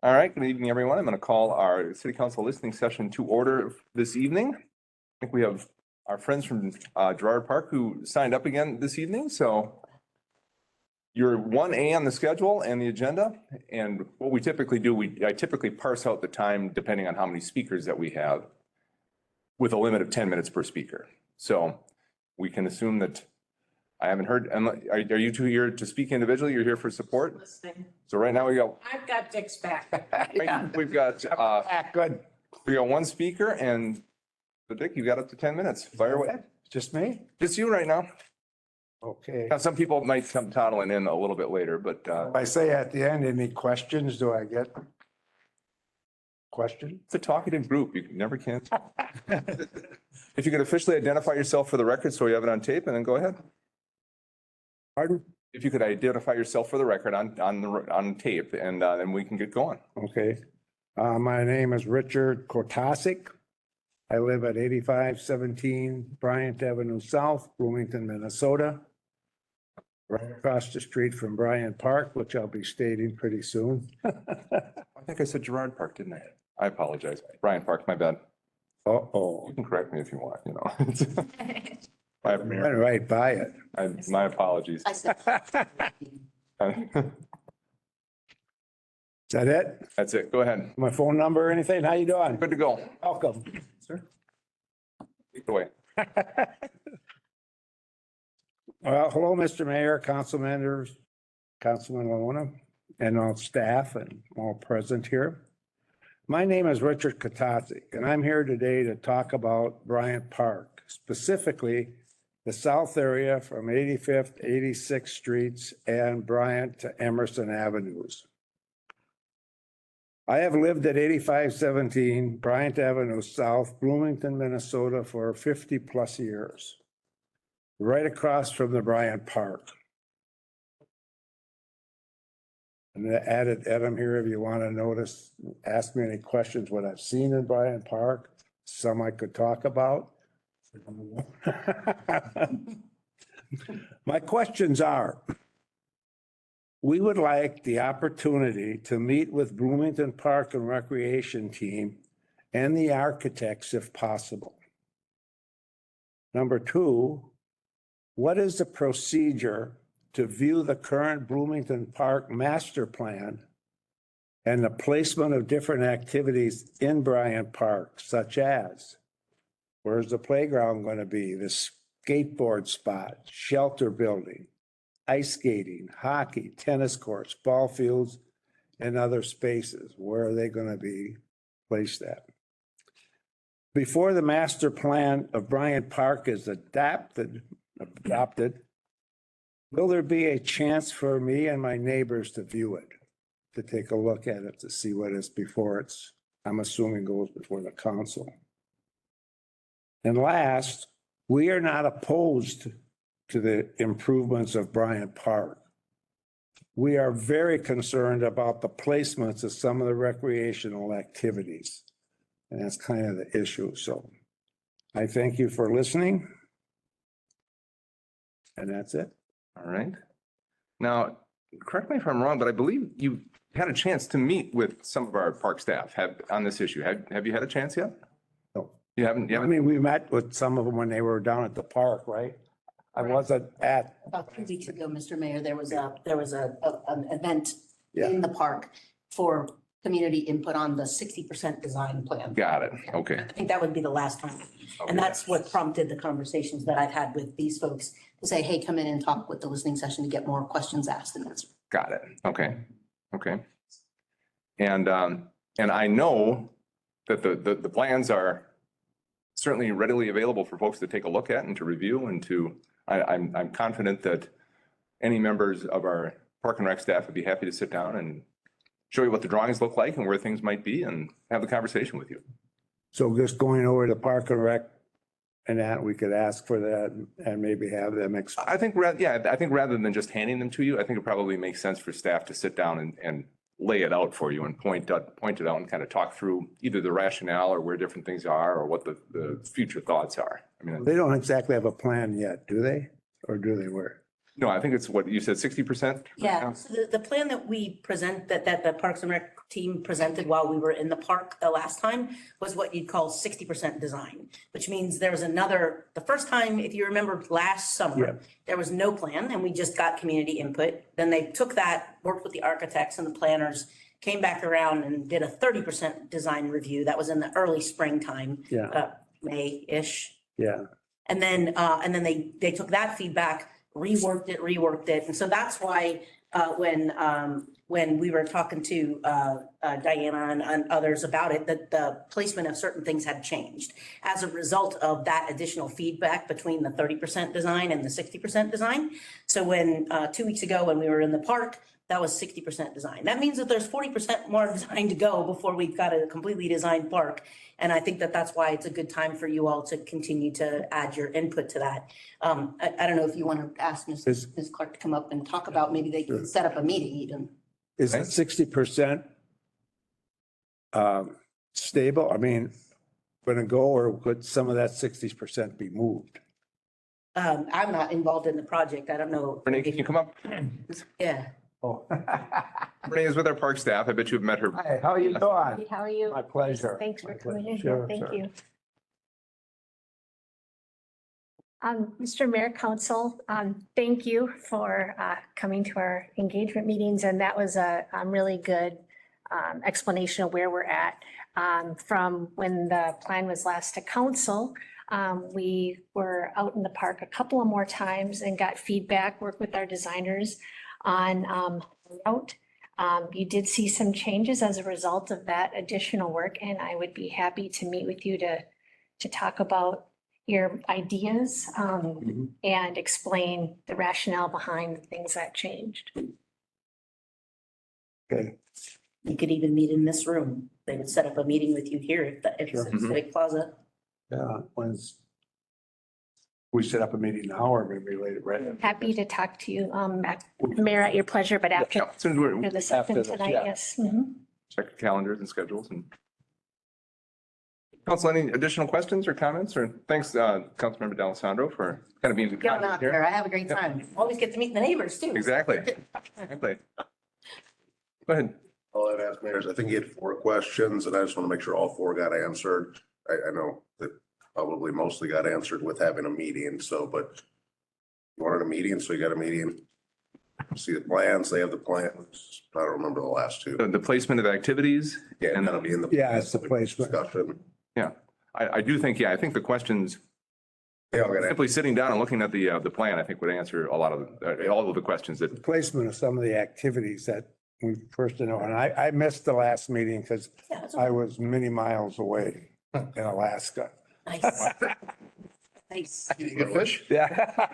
All right, good evening, everyone. I'm going to call our city council listening session to order this evening. I think we have our friends from Girard Park who signed up again this evening. So you're 1A on the schedule and the agenda. And what we typically do, I typically parse out the time depending on how many speakers that we have with a limit of 10 minutes per speaker. So we can assume that I haven't heard, are you two here to speak individually? You're here for support? Listening. So right now I've got Dick's back. we've got, Good. we got one speaker and so Dick, you got up to 10 minutes. Fire away. Just me? Just you right now. Okay. Now, some people might come toddling in a little bit later, but If I say at the end, any questions, do I get questions? it's a talkative group. You never can. If you could officially identify yourself for the record, so we have it on tape, and then go ahead. Pardon? If you could identify yourself for the record on tape, and then we can get going. Okay. My name is Richard Kotasik. I live at 8517 Bryant Avenue South, Bloomington, Minnesota. Right across the street from Bryant Park, which I'll be stating pretty soon. I think I said Girard Park, didn't I? I apologize. Brian Park, my bad. Uh-oh. You can correct me if you want, you know. I went right by it. My apologies. I said, Is that it? That's it. Go ahead. My phone number or anything? How you doing? Good to go. Welcome. Sir. Take it away. Well, hello, Mr. Mayor, council members, Councilman Lona, and all staff and all present here. My name is Richard Kotasik, and I'm here today to talk about Bryant Park, specifically the south area from 85th, 86th Streets and Bryant to Emerson Avenues. I have lived at 8517 Bryant Avenue South, Bloomington, Minnesota for 50 plus years, right across from the Bryant Park. And I added Adam here if you want to notice, ask me any questions, what I've seen in Bryant Park, some I could talk about. My questions are, we would like the opportunity to meet with Bloomington Park and Recreation Team and the architects if possible. Number two, what is the procedure to view the current Bloomington Park master plan and the placement of different activities in Bryant Park, such as where's the playground going to be, the skateboard spot, shelter building, ice skating, hockey, tennis courts, ball fields, and other spaces? Where are they going to be placed at? Before the master plan of Bryant Park is adopted, will there be a chance for me and my neighbors to view it, to take a look at it, to see what is before it's, I'm assuming goes before the council? And last, we are not opposed to the improvements of Bryant Park. We are very concerned about the placements of some of the recreational activities. And that's kind of the issue. So I thank you for listening. And that's it. All right. Now, correct me if I'm wrong, but I believe you had a chance to meet with some of our park staff on this issue. Have you had a chance yet? No. You haven't? I mean, we met with some of them when they were down at the park, right? I wasn't at. about 2 weeks ago, Mr. Mayor, there was an event Yeah. in the park for community input on the 60% design plan. Got it. Okay. I think that would be the last time. And that's what prompted the conversations that I've had with these folks to say, hey, come in and talk with the listening session to get more questions asked and answered. Got it. Okay. Okay. And I know that the plans are certainly readily available for folks to take a look at and to review and to, I'm confident that any members of our Park and Rec staff would be happy to sit down and show you what the drawings look like and where things might be and have a conversation with you. So just going over to Park and Rec and that, we could ask for that and maybe have them. I think, I think rather than just handing them to you, I think it probably makes sense for staff to sit down and lay it out for you and point it out and kind of talk through either the rationale or where different things are or what the future thoughts are. I mean, They don't exactly have a plan yet, do they? Or do they? Where? No, I think it's what you said, 60%? Yeah, so the plan that we present, that the Parks and Rec team presented while we were in the park the last time was what you'd call 60% design, which means there was another, the first time, if you remember last Yeah. summer, there was no plan and we just got community input. Then they took that, worked with the architects and the planners, came back around and did a 30% design review. That was in the early springtime, Yeah, May-ish. yeah. And then they took that feedback, reworked it. And so that's why, when we were talking to, Diana and others about it, that the placement of certain things had changed as a result of that additional feedback between the 30% design and the 60% design. So when, 2 weeks ago, when we were in the park, that was 60% design. That means that there's 40% more design to go before we've got a completely designed park. And I think that that's why it's a good time for you all to continue to add your input to that. I don't know if you want to ask Ms. Clark to come up and talk about, maybe they can set up a meeting even. Is it 60% stable? I mean, gonna go, or could some of that 60% be moved? I'm not involved in the project. I don't know. Renee, can you come up? Yeah. Oh. Renee is with our park staff. I bet you've met her. Hi, how are you doing? How are you? My pleasure. Thanks for My coming in. pleasure. Thank Sure, you. Mr. Mayor, Council, thank you for coming to our engagement meetings, and that was a really good explanation of where we're at. From when the plan was last to council, we were out in the park a couple of more times and got feedback, worked with our designers on route. You did see some changes as a result of that additional work, and I would be happy to meet with you to talk about your ideas and explain the rationale behind the things that changed. Okay. You could even meet in this room. They would set up a meeting with you here if Sure. it's Civic Plaza. Yeah, when's, we set up a meeting now or maybe later, right? Happy to talk to you, Mayor, at your pleasure, but after Yeah, soon as we're the After session this, tonight, yeah. yes. Mhm. check calendars and schedules and. Council, any additional questions or comments? Or thanks, Councilmember D'Alessandro, for kind of being. the Going out conduit here. there. I have a great time. Always get to meet the neighbors too. Exactly. Exactly. Go ahead. All I'd ask Mayor is, I think he had 4 questions and I just want to make sure all 4 got answered. I know that probably mostly got answered with having a meeting, so, but you wanted a meeting, so you got a meeting. See the plans, they have the plans. I don't remember the last 2. The placement of activities. Yeah, and And that'll be in the. Yeah, it's the placement. Discussion. I do think, I think the questions, They all got simply sitting down and looking at the plan, I think would answer a lot of, all of the questions The that, placement of some of the activities that we first know, and I missed the last meeting because Yeah, that's I was many miles away in Alaska. nice. Nice. good fish? Yeah.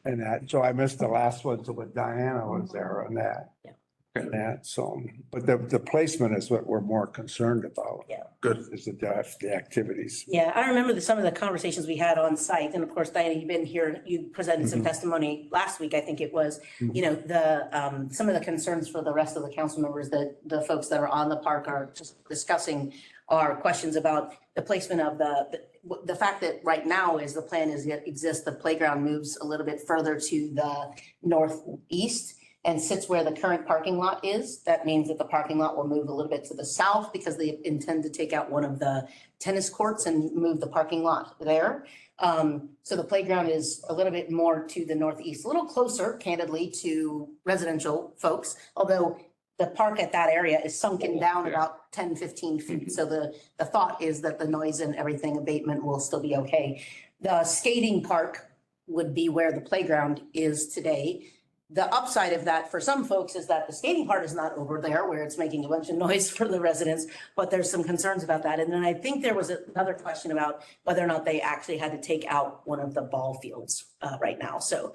And that, so I missed the last one, so but Diana was there on that. Yeah. And that, so, but the placement is what we're more concerned about. Yeah. Good. Is the activities. Yeah, I remember some of the conversations we had on site, and of course, Diana, you've been here, you presented some testimony last week, I think it was. You know, some of the concerns for the rest of the council members that the folks that are on the park are just discussing are questions about the placement of the fact that right now is the plan is yet exists, the playground moves a little bit further to the northeast and sits where the current parking lot is. That means that the parking lot will move a little bit to the south because they intend to take out one of the tennis courts and move the parking lot there. So the playground is a little bit more to the northeast, a little closer, candidly, to residential folks, although the park at that area is sunken down about 10, 15 feet. So the thought is that the noise and everything abatement will still be okay. The skating park would be where the playground is today. The upside of that for some folks is that the skating part is not over there where it's making a bunch of noise for the residents, but there's some concerns about that. And then I think there was another question about whether or not they actually had to take out one of the ball fields right now. So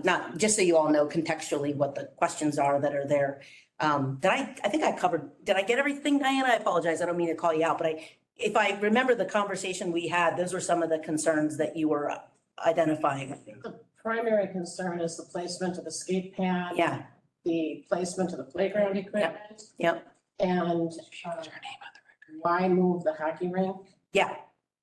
not just so you all know contextually what the questions are that are there. I think I covered, did I get everything, Diana? I apologize. I don't mean to call you out, but if I remember the conversation we had, those were some of the concerns that you were identifying. The primary concern is the placement of the skate pad. Yeah, The placement of the playground equipment. yep, And why move the hockey rink? yeah.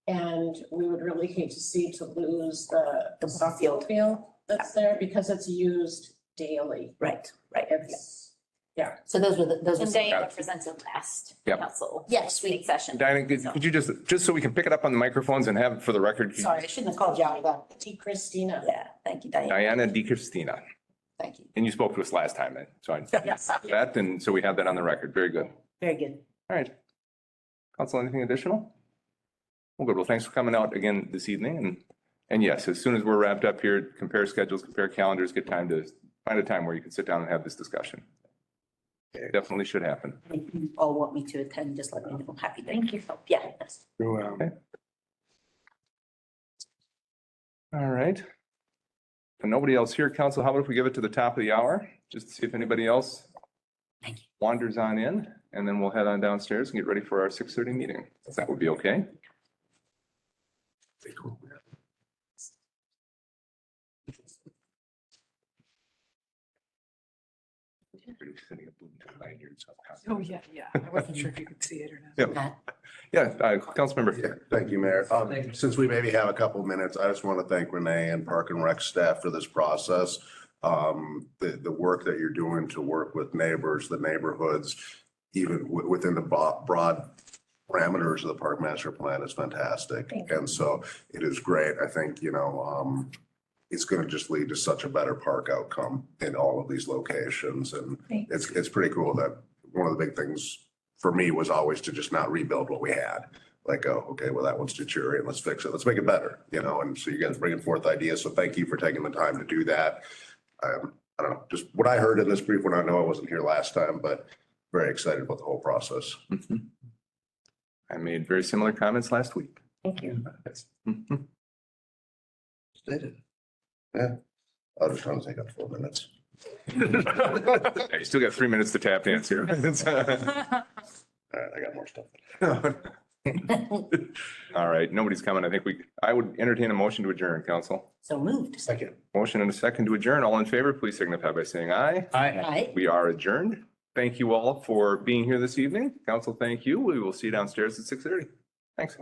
And we would really hate to lose the The ball field. field. that's there because it's used daily. Right, right. It's, yeah. So those were the, those were. And Diana presented last Yep. council. Yes, meeting session. Diana, could you just so we can pick it up on the microphones and have it for the record? Sorry, I shouldn't have called you out of that. T. Christina. Yeah, thank you, Diane. Diana DiCristina. Thank you. And you spoke to us last time, then. So I, Yes, that, and so we have that on the record. Very good. very good. All right. Council, anything additional? Well, good. Well, thanks for coming out again this evening. And yes, as soon as we're wrapped up here, compare schedules, compare calendars, get time to find a time where you can sit down and have this discussion. Definitely should happen. If you all want me to attend, just let me know. Happy to. Thank you. Yeah. yes. All right. If nobody else here, council, how about if we give it to the top of the hour? Just to see if anybody else Thank you. wanders on in, and then we'll head on downstairs and get ready for our 6:30 meeting. If that would be okay. Sitting at Bloomington, 9 years. Oh, yeah, yeah. I wasn't sure if you could see it or not. Yeah, yeah, Councilmember. Yeah, thank you, Mayor. Since we maybe have a couple minutes, I just want to thank Renee and Park and Rec staff for this process. The work that you're doing to work with neighbors, the neighborhoods, even within the broad parameters of the park master plan is fantastic. Thank you. And so it is great. I think, it's going to just lead to such a better park outcome in all of these locations. And Thanks. it's pretty cool that one of the big things for me was always to just not rebuild what we had. Like, oh, okay, well, that one's deteriorating. Let's fix it. Let's make it better, and so you guys bringing forth ideas. So thank you for taking the time to do that. I don't know, just what I heard in this brief when I know I wasn't here last time, but very excited about the whole process. Mhm. I made very similar comments last week. Thank you. Mhm. Stated. Yeah, I was just trying to take up 4 minutes. Yeah, you still got 3 minutes to tap dance here. All right, I got more stuff. All right, nobody's coming. I would entertain a motion to adjourn, council. So moved. Second. Motion and a second to adjourn. All in favor, please signify by saying aye. Aye. We are adjourned. Thank you all for being here this evening. Council, thank you. We will see you downstairs at 6:30. Thanks.